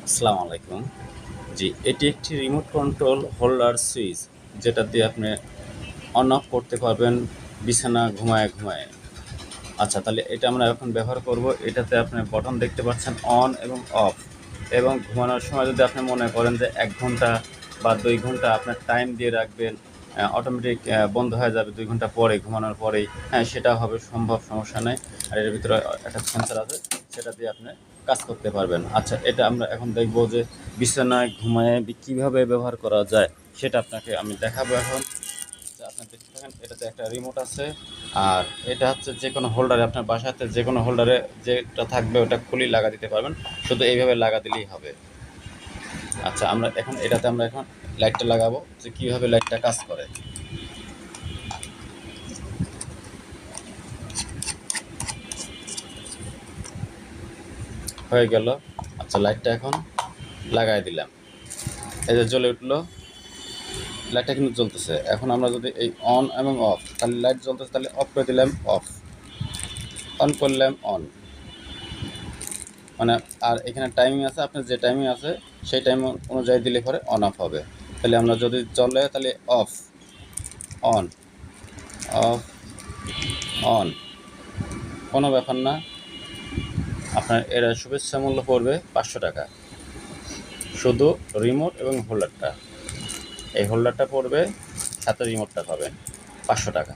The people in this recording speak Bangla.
আসসালামু আলাইকুম। জি, এটি একটি রিমোট কন্ট্রোল হোল্ডার সুইচ, যেটা দিয়ে আপনি অন অফ করতে পারবেন বিছানা ঘুমায়ে ঘুমায়ে। আচ্ছা, তাহলে এটা আমরা এখন ব্যবহার করব। এটাতে আপনি বটন দেখতে পাচ্ছেন অন এবং অফ। এবং ঘুমানোর সময় যদি আপনি মনে করেন যে ১ ঘন্টা বা ২ ঘন্টা আপনার টাইম দিয়ে রাখবেন, অটোমেটিক বন্ধ হয়ে যাবে ২ ঘন্টা পরে, ঘুমানোর পরেই। হ্যাঁ, সেটা হবে সম্ভব, সমস্যা নেই। আর এর ভিতরে একটা সেন্সর আছে, সেটা দিয়ে আপনি কাজ করতে পারবেন। আচ্ছা, এটা আমরা এখন দেখব যে বিছানায় ঘুমায়ে কীভাবে ব্যবহার করা যায়, সেটা আপনাকে আমি দেখাবো এখন। আপনার দেখতে থাকেন। এটাতে একটা রিমোট আছে, আর এটা হচ্ছে যে কোনো হোল্ডারে, আপনার বাসাতে যে কোনো হোল্ডারে যেটা থাকবে ওটা খুলেই লাগা দিতে পারবেন। শুধু এইভাবে লাগা দিলেই হবে। আচ্ছা, আমরা এখন লাইটটা লাগাবো, যে কীভাবে লাইটটা কাজ করে। হয়ে গেল। আচ্ছা, লাইটটা এখন লাগাই দিলাম। এই যে জ্বলে উঠলো, লাইটটা কিন্তু জ্বলতেছে। এখন আমরা যদি এই অন এবং অফ, তাহলে লাইট জ্বলতেছে, তাহলে অফ করে দিলাম অফ, অন করলাম অন। মানে আর এখানে টাইমিং আছে, আপনার যে টাইমিং আছে সেই টাইম অনুযায়ী দিলে পরে অন অফ হবে। তাহলে আমরা যদি জ্বলে তাহলে অফ, অন, অফ, অন, কোনো ব্যাপার না। আপনার এর শুভেচ্ছা মূল্য পড়বে 500 টাকা, শুধু রিমোট এবং হোল্ডারটা। এই হোল্ডারটা পড়বে, সাথে রিমোটটা পাবেন 500 টাকা।